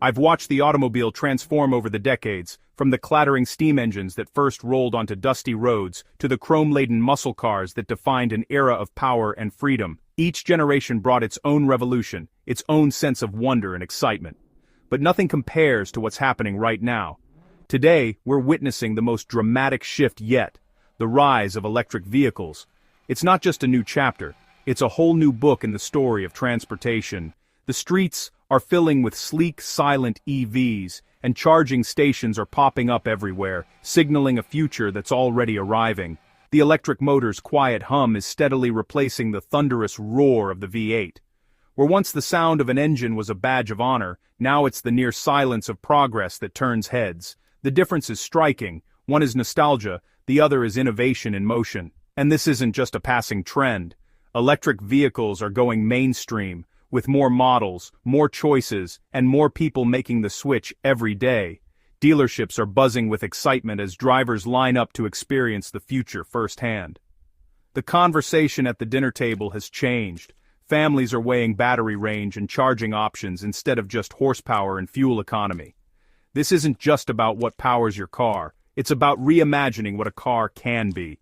I've watched the automobile transform over the decades, from the clattering steam engines that first rolled onto dusty roads to the chrome-laden muscle cars that defined an era of power and freedom. Each generation brought its own revolution, its own sense of wonder and excitement. But nothing compares to what's happening right now. Today, we're witnessing the most dramatic shift yet, the rise of electric vehicles. It's not just a new chapter, it's a whole new book in the story of transportation. The streets are filling with sleek, silent EVs, and charging stations are popping up everywhere, signaling a future that's already arriving. The electric motor's quiet hum is steadily replacing the thunderous roar of the V8. Where once the sound of an engine was a badge of honor, now it's the near silence of progress that turns heads. The difference is striking. One is nostalgia, the other is innovation in motion. And this isn't just a passing trend. Electric vehicles are going mainstream, with more models, more choices, and more people making the switch every day. Dealerships are buzzing with excitement as drivers line up to experience the future firsthand. The conversation at the dinner table has changed. Families are weighing battery range and charging options instead of just horsepower and fuel economy. This isn't just about what powers your car, it's about reimagining what a car can be.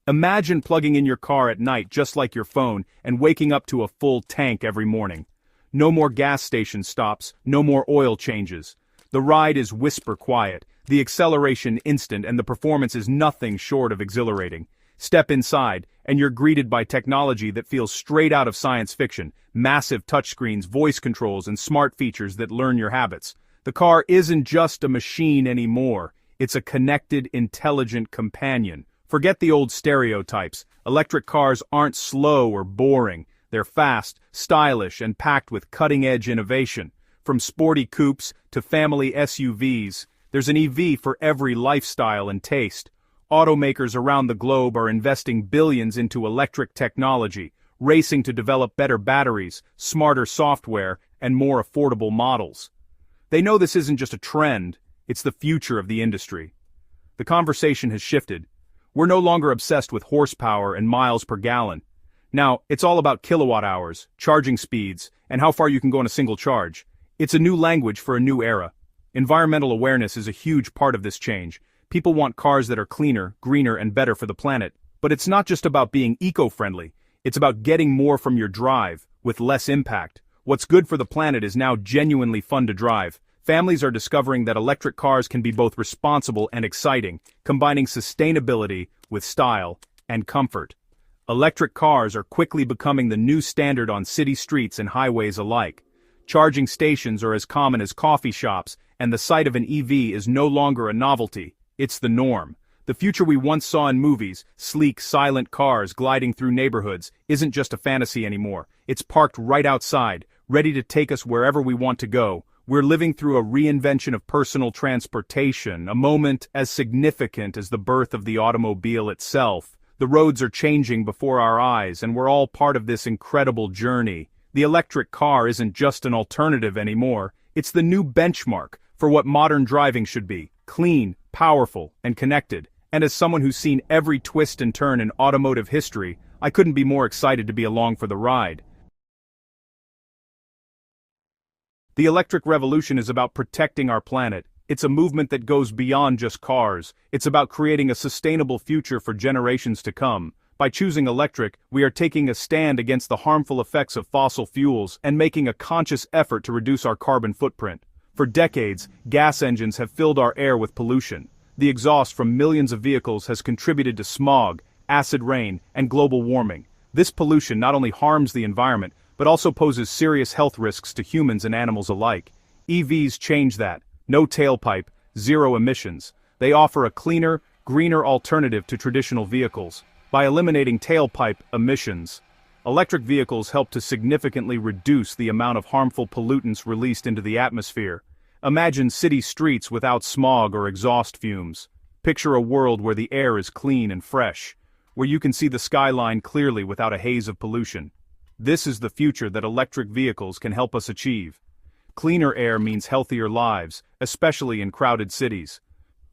Imagine plugging in your car at night just like your phone and waking up to a full tank every morning. No more gas station stops, no more oil changes. The ride is whisper quiet, the acceleration instant, and the performance is nothing short of exhilarating. Step inside, and you're greeted by technology that feels straight out of science fiction, massive touchscreens, voice controls, and smart features that learn your habits. The car isn't just a machine anymore, it's a connected, intelligent companion. Forget the old stereotypes. Electric cars aren't slow or boring. They're fast, stylish, and packed with cutting-edge innovation. From sporty coupes to family SUVs, there's an EV for every lifestyle and taste. Automakers around the globe are investing billions into electric technology, racing to develop better batteries, smarter software, and more affordable models. They know this isn't just a trend, it's the future of the industry. The conversation has shifted. We're no longer obsessed with horsepower and miles per gallon. Now, it's all about kilowatt hours, charging speeds, and how far you can go on a single charge. It's a new language for a new era. Environmental awareness is a huge part of this change. People want cars that are cleaner, greener, and better for the planet. But it's not just about being eco-friendly. It's about getting more from your drive, with less impact. What's good for the planet is now genuinely fun to drive. Families are discovering that electric cars can be both responsible and exciting, combining sustainability with style and comfort. Electric cars are quickly becoming the new standard on city streets and highways alike. Charging stations are as common as coffee shops, and the sight of an EV is no longer a novelty, it's the norm. The future we once saw in movies, sleek, silent cars gliding through neighborhoods, isn't just a fantasy anymore. It's parked right outside, ready to take us wherever we want to go. We're living through a reinvention of personal transportation, a moment as significant as the birth of the automobile itself. The roads are changing before our eyes, and we're all part of this incredible journey. The electric car isn't just an alternative anymore, it's the new benchmark for what modern driving should be: clean, powerful, and connected. And as someone who's seen every twist and turn in automotive history, I couldn't be more excited to be along for the ride. The electric revolution is about protecting our planet. It's a movement that goes beyond just cars. It's about creating a sustainable future for generations to come. By choosing electric, we are taking a stand against the harmful effects of fossil fuels and making a conscious effort to reduce our carbon footprint. For decades, gas engines have filled our air with pollution. The exhaust from millions of vehicles has contributed to smog, acid rain, and global warming. This pollution not only harms the environment, but also poses serious health risks to humans and animals alike. EVs change that. No tailpipe, zero emissions. They offer a cleaner, greener alternative to traditional vehicles. By eliminating tailpipe emissions, electric vehicles help to significantly reduce the amount of harmful pollutants released into the atmosphere. Imagine city streets without smog or exhaust fumes. Picture a world where the air is clean and fresh, where you can see the skyline clearly without a haze of pollution. This is the future that electric vehicles can help us achieve. Cleaner air means healthier lives, especially in crowded cities.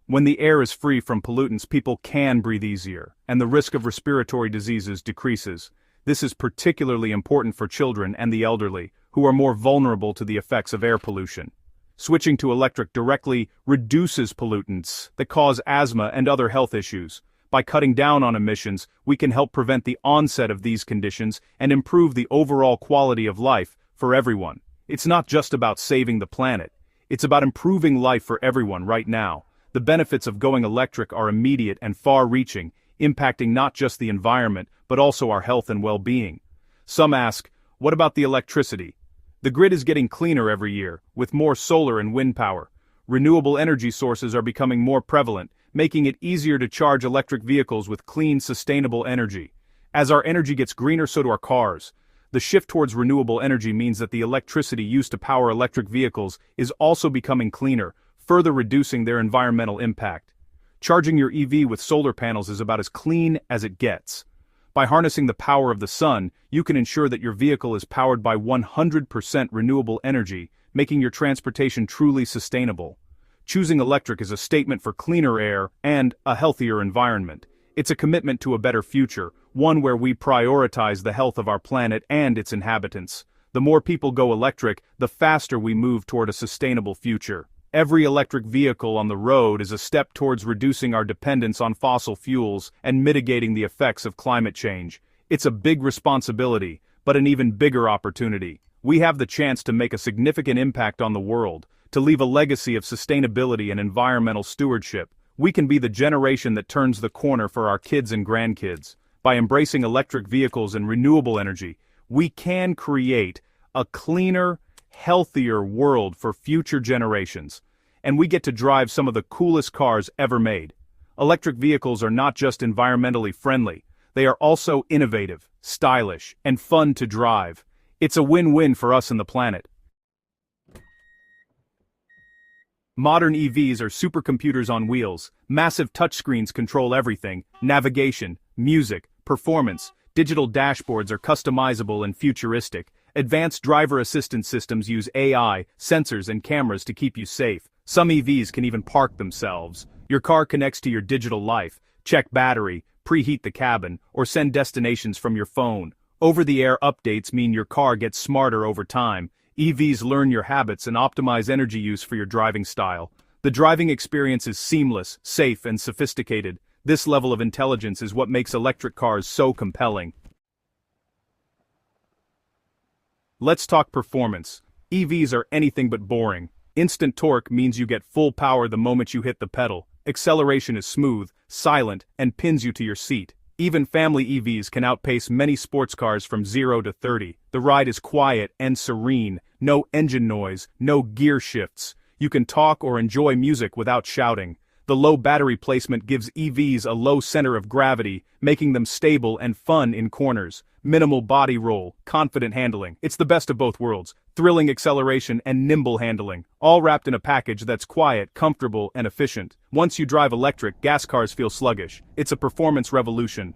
When the air is free from pollutants, people can breathe easier, and the risk of respiratory diseases decreases. This is particularly important for children and the elderly, who are more vulnerable to the effects of air pollution. Switching to electric directly reduces pollutants that cause asthma and other health issues. By cutting down on emissions, we can help prevent the onset of these conditions and improve the overall quality of life for everyone. It's not just about saving the planet. It's about improving life for everyone right now. The benefits of going electric are immediate and far-reaching, impacting not just the environment, but also our health and well-being. Some ask, what about the electricity? The grid is getting cleaner every year, with more solar and wind power. Renewable energy sources are becoming more prevalent, making it easier to charge electric vehicles with clean, sustainable energy. As our energy gets greener, so do our cars. The shift towards renewable energy means that the electricity used to power electric vehicles is also becoming cleaner, further reducing their environmental impact. Charging your EV with solar panels is about as clean as it gets. By harnessing the power of the sun, you can ensure that your vehicle is powered by 100% renewable energy, making your transportation truly sustainable. Choosing electric is a statement for cleaner air and a healthier environment. It's a commitment to a better future, one where we prioritize the health of our planet and its inhabitants. The more people go electric, the faster we move toward a sustainable future. Every electric vehicle on the road is a step towards reducing our dependence on fossil fuels and mitigating the effects of climate change. It's a big responsibility, but an even bigger opportunity. We have the chance to make a significant impact on the world, to leave a legacy of sustainability and environmental stewardship. We can be the generation that turns the corner for our kids and grandkids. By embracing electric vehicles and renewable energy, we can create a cleaner, healthier world for future generations. And we get to drive some of the coolest cars ever made. Electric vehicles are not just environmentally friendly, they are also innovative, stylish, and fun to drive. It's a win-win for us and the planet. Modern EVs are supercomputers on wheels. Massive touchscreens control everything: navigation, music, performance. Digital dashboards are customizable and futuristic. Advanced driver assistance systems use AI, sensors, and cameras to keep you safe. Some EVs can even park themselves. Your car connects to your digital life, check battery, preheat the cabin, or send destinations from your phone. Over-the-air updates mean your car gets smarter over time. EVs learn your habits and optimize energy use for your driving style. The driving experience is seamless, safe, and sophisticated. This level of intelligence is what makes electric cars so compelling. Let's talk performance. EVs are anything but boring. Instant torque means you get full power the moment you hit the pedal. Acceleration is smooth, silent, and pins you to your seat. Even family EVs can outpace many sports cars from 0 to 30. The ride is quiet and serene, no engine noise, no gear shifts. You can talk or enjoy music without shouting. The low battery placement gives EVs a low center of gravity, making them stable and fun in corners. Minimal body roll, confident handling. It's the best of both worlds. Thrilling acceleration and nimble handling, all wrapped in a package that's quiet, comfortable, and efficient. Once you drive electric, gas cars feel sluggish. It's a performance revolution.